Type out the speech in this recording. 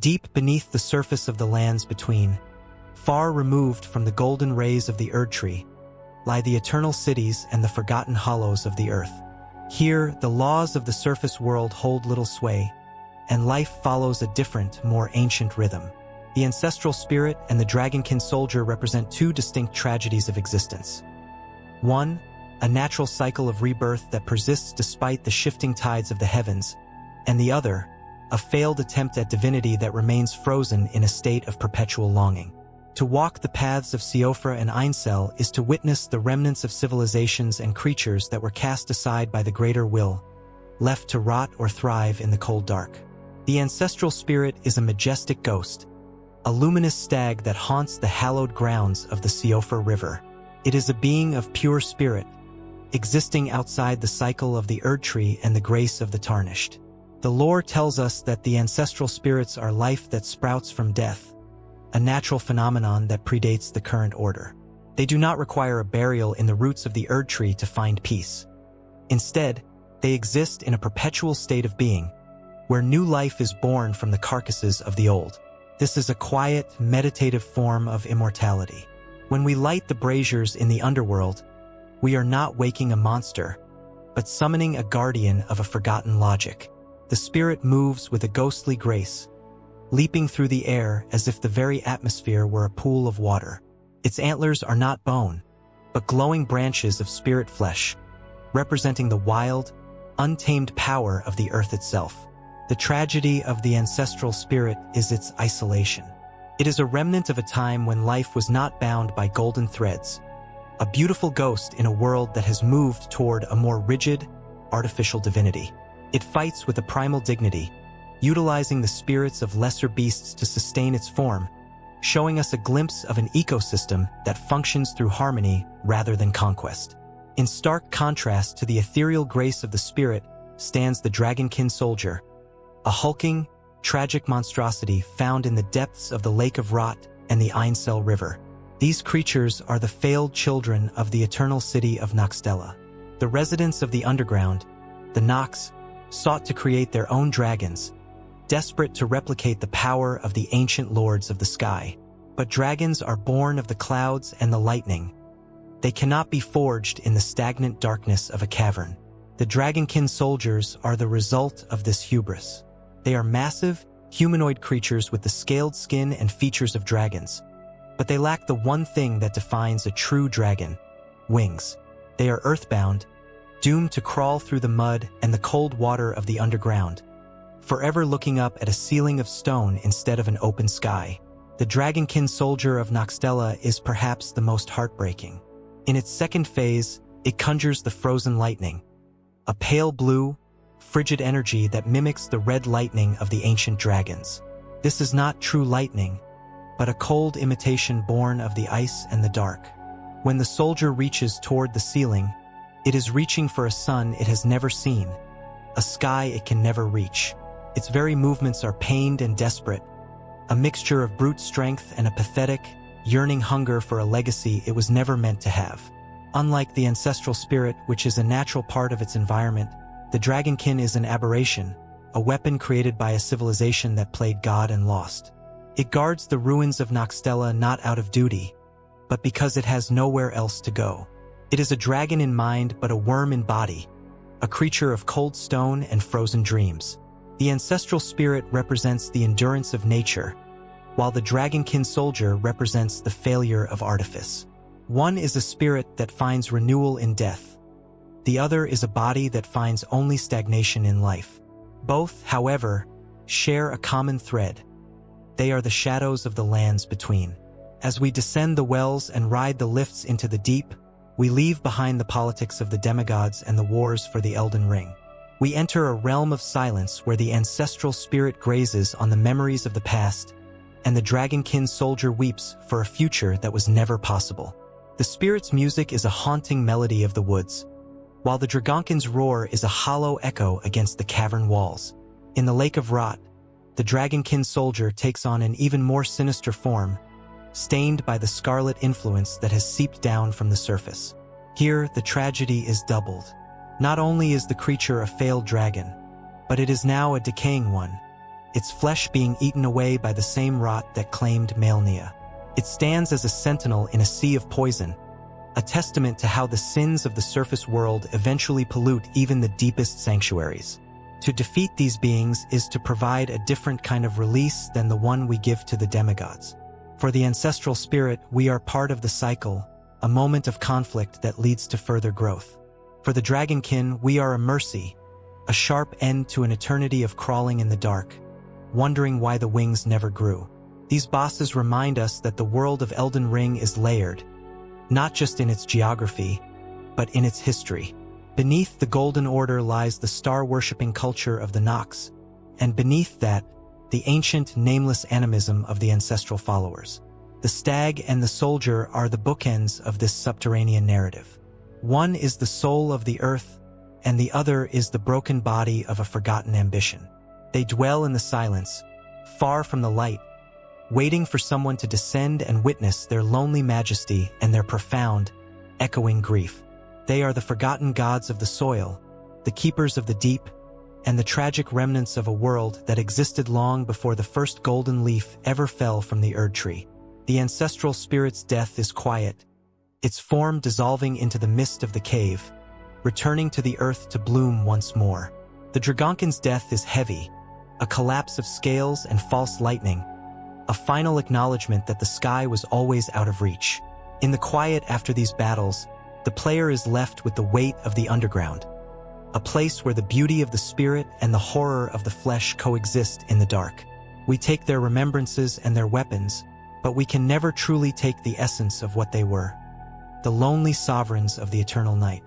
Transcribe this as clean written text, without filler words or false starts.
Deep beneath the surface of the lands between, far removed from the golden rays of the Erdtree, lie the eternal cities and the forgotten hollows of the earth. Here, the laws of the surface world hold little sway, and life follows a different, more ancient rhythm. The Ancestral Spirit and the Dragonkin Soldier represent two distinct tragedies of existence. One, a natural cycle of rebirth that persists despite the shifting tides of the heavens, and the other, a failed attempt at divinity that remains frozen in a state of perpetual longing. To walk the paths of Siofra and Ainsel is to witness the remnants of civilizations and creatures that were cast aside by the greater will, left to rot or thrive in the cold dark. The Ancestral Spirit is a majestic ghost, a luminous stag that haunts the hallowed grounds of the Siofra River. It is a being of pure spirit, existing outside the cycle of the Erdtree and the grace of the tarnished. The lore tells us that the Ancestral Spirits are life that sprouts from death, a natural phenomenon that predates the current order. They do not require a burial in the roots of the Erdtree to find peace. Instead, they exist in a perpetual state of being, where new life is born from the carcasses of the old. This is a quiet, meditative form of immortality. When we light the braziers in the underworld, we are not waking a monster, but summoning a guardian of a forgotten logic. The spirit moves with a ghostly grace, leaping through the air as if the very atmosphere were a pool of water. Its antlers are not bone, but glowing branches of spirit flesh, representing the wild, untamed power of the earth itself. The tragedy of the Ancestral Spirit is its isolation. It is a remnant of a time when life was not bound by golden threads, a beautiful ghost in a world that has moved toward a more rigid, artificial divinity. It fights with a primal dignity, utilizing the spirits of lesser beasts to sustain its form, showing us a glimpse of an ecosystem that functions through harmony rather than conquest. In stark contrast to the ethereal grace of the spirit stands the Dragonkin Soldier, a hulking, tragic monstrosity found in the depths of the Lake of Rot and the Ainsel River. These creatures are the failed children of the eternal city of Noxtella. The residents of the underground, the Nox, sought to create their own dragons, desperate to replicate the power of the ancient lords of the sky. But dragons are born of the clouds and the lightning. They cannot be forged in the stagnant darkness of a cavern. The Dragonkin Soldiers are the result of this hubris. They are massive, humanoid creatures with the scaled skin and features of dragons. But they lack the one thing that defines a true dragon: wings. They are earthbound, doomed to crawl through the mud and the cold water of the underground, forever looking up at a ceiling of stone instead of an open sky. The Dragonkin Soldier of Noxtella is perhaps the most heartbreaking. In its second phase, it conjures the frozen lightning, a pale blue, frigid energy that mimics the red lightning of the ancient dragons. This is not true lightning, but a cold imitation born of the ice and the dark. When the soldier reaches toward the ceiling, it is reaching for a sun it has never seen, a sky it can never reach. Its very movements are pained and desperate, a mixture of brute strength and a pathetic, yearning hunger for a legacy it was never meant to have. Unlike the Ancestral Spirit, which is a natural part of its environment, the Dragonkin is an aberration, a weapon created by a civilization that played God and lost. It guards the ruins of Noxtella not out of duty, but because it has nowhere else to go. It is a dragon in mind but a worm in body, a creature of cold stone and frozen dreams. The Ancestral Spirit represents the endurance of nature, while the Dragonkin Soldier represents the failure of artifice. One is a spirit that finds renewal in death. The other is a body that finds only stagnation in life. Both, however, share a common thread. They are the shadows of the lands between. As we descend the wells and ride the lifts into the deep, we leave behind the politics of the demigods and the wars for the Elden Ring. We enter a realm of silence where the Ancestral Spirit grazes on the memories of the past, and the Dragonkin Soldier weeps for a future that was never possible. The spirit's music is a haunting melody of the woods, while the Dragonkin's roar is a hollow echo against the cavern walls. In the Lake of Rot, the Dragonkin Soldier takes on an even more sinister form, stained by the scarlet influence that has seeped down from the surface. Here, the tragedy is doubled. Not only is the creature a failed dragon, but it is now a decaying one, its flesh being eaten away by the same rot that claimed Melnia. It stands as a sentinel in a sea of poison, a testament to how the sins of the surface world eventually pollute even the deepest sanctuaries. To defeat these beings is to provide a different kind of release than the one we give to the demigods. For the Ancestral Spirit, we are part of the cycle, a moment of conflict that leads to further growth. For the Dragonkin, we are a mercy, a sharp end to an eternity of crawling in the dark, wondering why the wings never grew. These bosses remind us that the world of Elden Ring is layered, not just in its geography, but in its history. Beneath the Golden Order lies the star-worshipping culture of the Nox, and beneath that, the ancient, nameless animism of the ancestral followers. The stag and the soldier are the bookends of this subterranean narrative. One is the soul of the earth, and the other is the broken body of a forgotten ambition. They dwell in the silence, far from the light, waiting for someone to descend and witness their lonely majesty and their profound, echoing grief. They are the forgotten gods of the soil, the keepers of the deep, and the tragic remnants of a world that existed long before the first golden leaf ever fell from the Erdtree. The Ancestral Spirit's death is quiet, its form dissolving into the mist of the cave, returning to the earth to bloom once more. The Dragonkin's death is heavy, a collapse of scales and false lightning, a final acknowledgement that the sky was always out of reach. In the quiet after these battles, the player is left with the weight of the underground, a place where the beauty of the spirit and the horror of the flesh coexist in the dark. We take their remembrances and their weapons, but we can never truly take the essence of what they were, the lonely sovereigns of the eternal night.